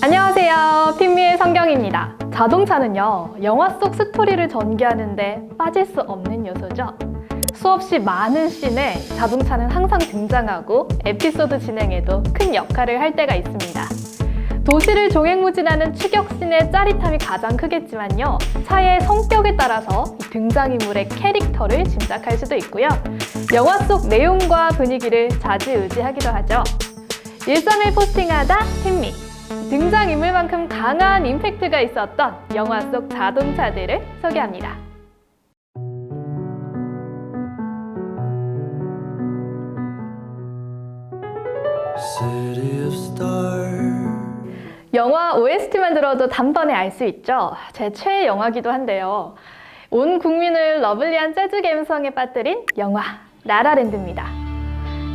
안녕하세요. 핑미의 성경입니다. 자동차는요, 영화 속 스토리를 전개하는데 빠질 수 없는 요소죠. 수없이 많은 씬에 자동차는 항상 등장하고 에피소드 진행에도 큰 역할을 할 때가 있습니다. 도시를 종횡무진하는 추격씬의 짜릿함이 가장 크겠지만요, 차의 성격에 따라서 등장인물의 캐릭터를 짐작할 수도 있고요. 영화 속 내용과 분위기를 좌지우지하기도 하죠. 일상을 포스팅하다 핑미. 등장인물만큼 강한 임팩트가 있었던 영화 속 자동차들을 소개합니다. 영화 OST만 들어도 단번에 알 수 있죠. 제 최애 영화기도 한데요. 온 국민을 러블리한 재즈 감성에 빠뜨린 영화 라라랜드입니다.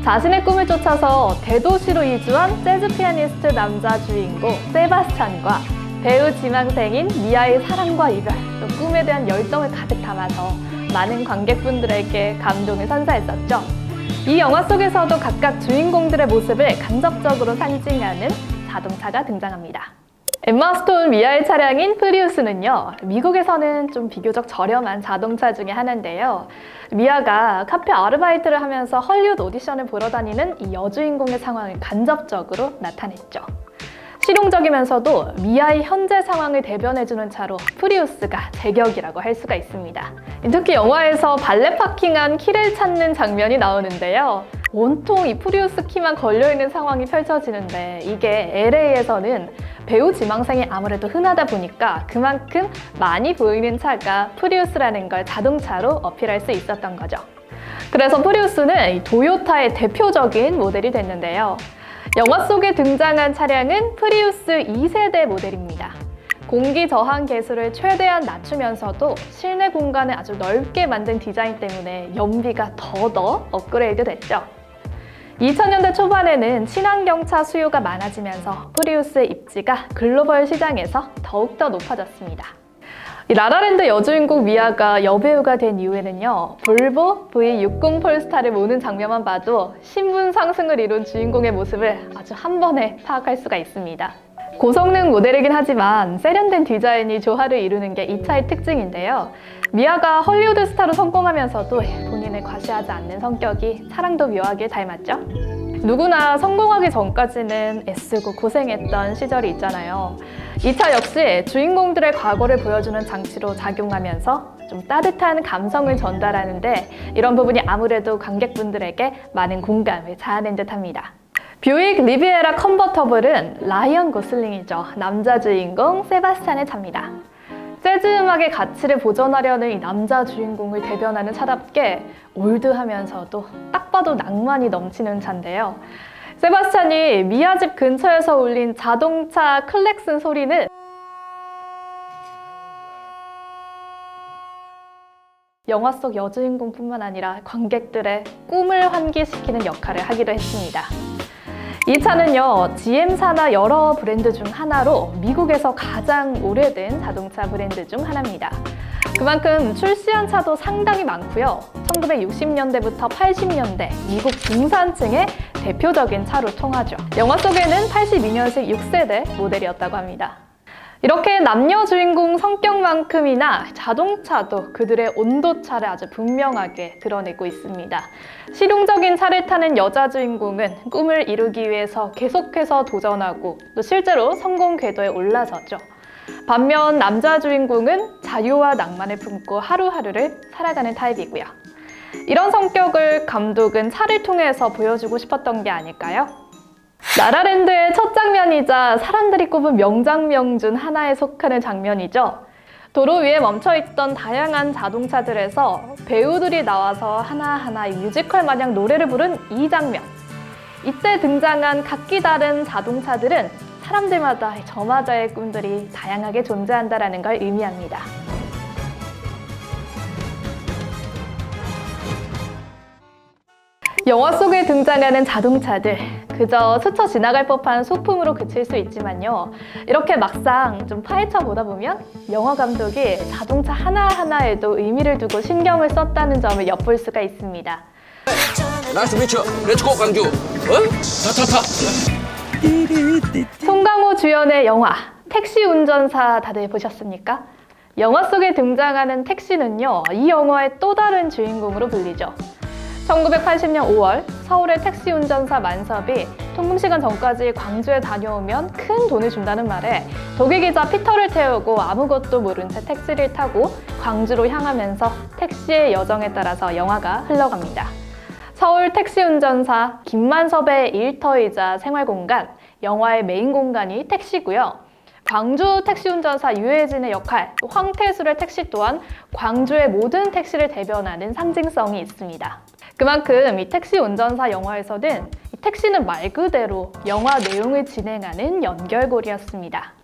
자신의 꿈을 쫓아서 대도시로 이주한 재즈 피아니스트 남자 주인공 세바스찬과 배우 지망생인 미아의 사랑과 이별, 또 꿈에 대한 열정을 가득 담아서 많은 관객분들에게 감동을 선사했었죠. 이 영화 속에서도 각각 주인공들의 모습을 간접적으로 상징하는 자동차가 등장합니다. 엠마 스톤 미아의 차량인 프리우스는요, 미국에서는 좀 비교적 저렴한 자동차 중에 하나인데요. 미아가 카페 아르바이트를 하면서 헐리우드 오디션을 보러 다니는 이 여주인공의 상황을 간접적으로 나타냈죠. 실용적이면서도 미아의 현재 상황을 대변해주는 차로 프리우스가 제격이라고 할 수가 있습니다. 특히 영화에서 발레 파킹한 키를 찾는 장면이 나오는데요. 온통 이 프리우스 키만 걸려있는 상황이 펼쳐지는데, 이게 LA에서는 배우 지망생이 아무래도 흔하다 보니까 그만큼 많이 보이는 차가 프리우스라는 걸 자동차로 어필할 수 있었던 거죠. 그래서 프리우스는 이 도요타의 대표적인 모델이 됐는데요. 영화 속에 등장한 차량은 프리우스 2세대 모델입니다. 공기 저항 계수를 최대한 낮추면서도 실내 공간을 아주 넓게 만든 디자인 때문에 연비가 더더 업그레이드 됐죠. 2000년대 초반에는 친환경차 수요가 많아지면서 프리우스의 입지가 글로벌 시장에서 더욱더 높아졌습니다. 라라랜드 여주인공 미아가 여배우가 된 이후에는요, 볼보 V60 폴스타를 모는 장면만 봐도 신분 상승을 이룬 주인공의 모습을 아주 한 번에 파악할 수가 있습니다. 고성능 모델이긴 하지만 세련된 디자인이 조화를 이루는 게 이 차의 특징인데요. 미아가 헐리우드 스타로 성공하면서도 본인을 과시하지 않는 성격이 차랑도 묘하게 잘 맞죠? 누구나 성공하기 전까지는 애쓰고 고생했던 시절이 있잖아요. 이 차 역시 주인공들의 과거를 보여주는 장치로 작용하면서 좀 따뜻한 감성을 전달하는데, 이런 부분이 아무래도 관객분들에게 많은 공감을 자아낸 듯합니다. 뷰익 리비에라 컨버터블은 라이언 고슬링이죠. 남자 주인공 세바스찬의 차입니다. 재즈 음악의 가치를 보존하려는 이 남자 주인공을 대변하는 차답게 올드하면서도 딱 봐도 낭만이 넘치는 차인데요. 세바스찬이 미아 집 근처에서 울린 자동차 클렉슨 소리는 영화 속 여주인공뿐만 아니라 관객들의 꿈을 환기시키는 역할을 하기도 했습니다. 이 차는요, GM사나 여러 브랜드 중 하나로 미국에서 가장 오래된 자동차 브랜드 중 하나입니다. 그만큼 출시한 차도 상당히 많고요. 1960년대부터 80년대 미국 중산층의 대표적인 차로 통하죠. 영화 속에는 82년식 6세대 모델이었다고 합니다. 이렇게 남녀 주인공 성격만큼이나 자동차도 그들의 온도차를 아주 분명하게 드러내고 있습니다. 실용적인 차를 타는 여자 주인공은 꿈을 이루기 위해서 계속해서 도전하고 또 실제로 성공 궤도에 올라서죠. 반면 남자 주인공은 자유와 낭만을 품고 하루하루를 살아가는 타입이고요. 이런 성격을 감독은 차를 통해서 보여주고 싶었던 게 아닐까요? 라라랜드의 첫 장면이자 사람들이 꼽은 명장면 중 하나에 속하는 장면이죠. 도로 위에 멈춰있던 다양한 자동차들에서 배우들이 나와서 하나하나 뮤지컬 마냥 노래를 부른 이 장면. 이때 등장한 각기 다른 자동차들은 사람들마다 저마다의 꿈들이 다양하게 존재한다는 걸 의미합니다. 영화 속에 등장하는 자동차들, 그저 스쳐 지나갈 법한 소품으로 그칠 수 있지만요, 이렇게 막상 좀 파헤쳐 보다 보면 영화 감독이 자동차 하나하나에도 의미를 두고 신경을 썼다는 점을 엿볼 수가 있습니다. 나이스 미쳐. 렛츠고 강주. 어? 타타타. 송강호 주연의 영화 택시 운전사 다들 보셨습니까? 영화 속에 등장하는 택시는요, 이 영화의 또 다른 주인공으로 불리죠. 1980년 5월 서울의 택시 운전사 만섭이 통금시간 전까지 광주에 다녀오면 큰 돈을 준다는 말에 독일 기자 피터를 태우고 아무것도 모른 채 택시를 타고 광주로 향하면서 택시의 여정에 따라서 영화가 흘러갑니다. 서울 택시 운전사 김만섭의 일터이자 생활공간, 영화의 메인 공간이 택시고요. 광주 택시 운전사 유해진의 역할, 황태술의 택시 또한 광주의 모든 택시를 대변하는 상징성이 있습니다. 그만큼 이 택시 운전사 영화에서는 이 택시는 말 그대로 영화 내용을 진행하는 연결고리였습니다.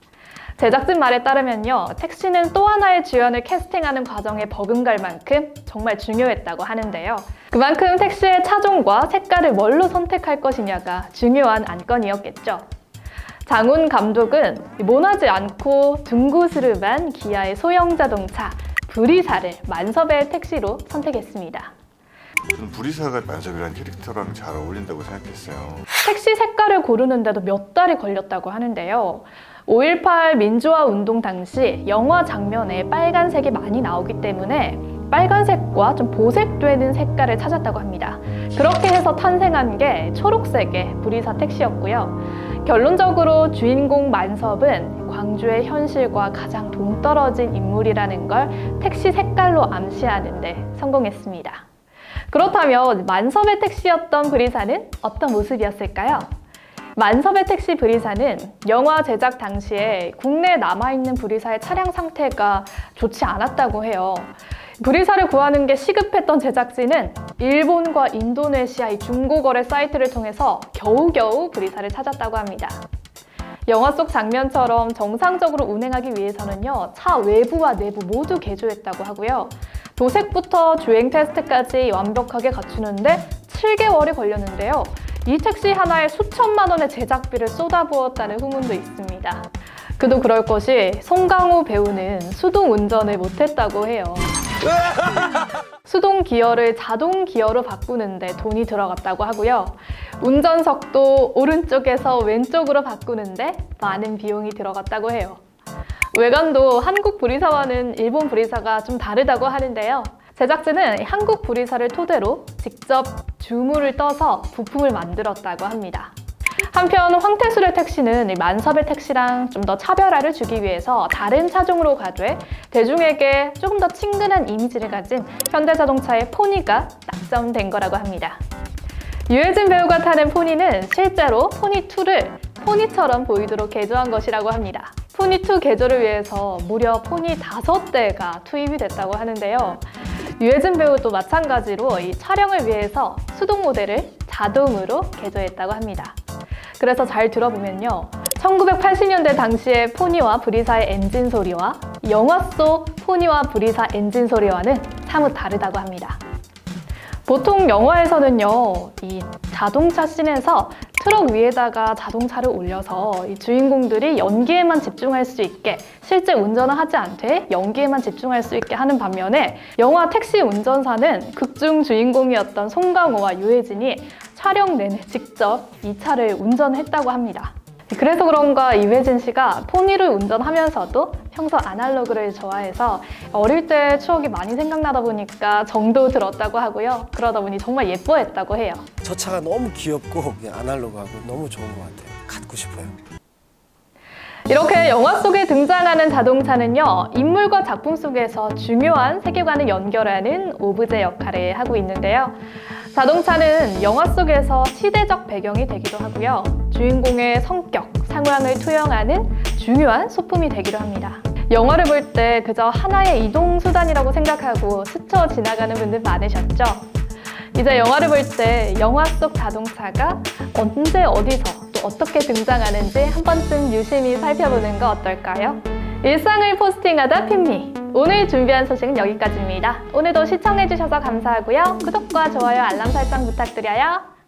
제작진 말에 따르면요, 택시는 또 하나의 주연을 캐스팅하는 과정에 버금갈 만큼 정말 중요했다고 하는데요. 그만큼 택시의 차종과 색깔을 뭘로 선택할 것이냐가 중요한 안건이었겠죠. 장훈 감독은 모나지 않고 둥그스름한 기아의 소형 자동차 브리사를 만섭의 택시로 선택했습니다. 저는 브리사가 만섭이라는 캐릭터랑 잘 어울린다고 생각했어요. 택시 색깔을 고르는데도 몇 달이 걸렸다고 하는데요. 5.18 민주화 운동 당시 영화 장면에 빨간색이 많이 나오기 때문에 빨간색과 좀 보색되는 색깔을 찾았다고 합니다. 그렇게 해서 탄생한 게 초록색의 브리사 택시였고요. 결론적으로 주인공 만섭은 광주의 현실과 가장 동떨어진 인물이라는 걸 택시 색깔로 암시하는 데 성공했습니다. 그렇다면 만섭의 택시였던 브리사는 어떤 모습이었을까요? 만섭의 택시 브리사는 영화 제작 당시에 국내에 남아있는 브리사의 차량 상태가 좋지 않았다고 해요. 브리사를 구하는 게 시급했던 제작진은 일본과 인도네시아 이 중고거래 사이트를 통해서 겨우겨우 브리사를 찾았다고 합니다. 영화 속 장면처럼 정상적으로 운행하기 위해서는요, 차 외부와 내부 모두 개조했다고 하고요. 도색부터 주행 테스트까지 완벽하게 갖추는데 7개월이 걸렸는데요. 이 택시 하나에 수천만 원의 제작비를 쏟아부었다는 후문도 있습니다. 그도 그럴 것이 송강호 배우는 수동 운전을 못했다고 해요. 수동 기어를 자동 기어로 바꾸는데 돈이 들어갔다고 하고요. 운전석도 오른쪽에서 왼쪽으로 바꾸는데 많은 비용이 들어갔다고 해요. 외관도 한국 브리사와는 일본 브리사가 좀 다르다고 하는데요. 제작진은 한국 브리사를 토대로 직접 주물을 떠서 부품을 만들었다고 합니다. 한편 황태술의 택시는 만섭의 택시랑 좀 더 차별화를 주기 위해서 다른 차종으로 가되 대중에게 조금 더 친근한 이미지를 가진 현대자동차의 포니가 낙점된 거라고 합니다. 유해진 배우가 타는 포니는 실제로 포니2를 포니처럼 보이도록 개조한 것이라고 합니다. 포니2 개조를 위해서 무려 포니 5대가 투입이 됐다고 하는데요. 유해진 배우도 마찬가지로 이 촬영을 위해서 수동 모델을 자동으로 개조했다고 합니다. 그래서 잘 들어보면요, 1980년대 당시의 포니와 브리사의 엔진 소리와 영화 속 포니와 브리사 엔진 소리와는 사뭇 다르다고 합니다. 보통 영화에서는요, 이 자동차 씬에서 트럭 위에다가 자동차를 올려서 이 주인공들이 연기에만 집중할 수 있게, 실제 운전을 하지 않되 연기에만 집중할 수 있게 하는 반면에 영화 택시 운전사는 극중 주인공이었던 송강호와 유해진이 촬영 내내 직접 이 차를 운전했다고 합니다. 그래서 그런가 유해진 씨가 포니를 운전하면서도 평소 아날로그를 좋아해서 어릴 때 추억이 많이 생각나다 보니까 정도 들었다고 하고요. 그러다 보니 정말 예뻐했다고 해요. 저 차가 너무 귀엽고 아날로그하고 너무 좋은 것 같아요. 갖고 싶어요. 이렇게 영화 속에 등장하는 자동차는요, 인물과 작품 속에서 중요한 세계관을 연결하는 오브제 역할을 하고 있는데요. 자동차는 영화 속에서 시대적 배경이 되기도 하고요. 주인공의 성격, 상황을 투영하는 중요한 소품이 되기도 합니다. 영화를 볼 때 그저 하나의 이동수단이라고 생각하고 스쳐 지나가는 분들 많으셨죠? 이제 영화를 볼 때 영화 속 자동차가 언제 어디서 또 어떻게 등장하는지 한 번쯤 유심히 살펴보는 거 어떨까요? 일상을 포스팅하다 핀미. 오늘 준비한 소식은 여기까지입니다. 오늘도 시청해주셔서 감사하고요. 구독과 좋아요, 알람 설정 부탁드려요.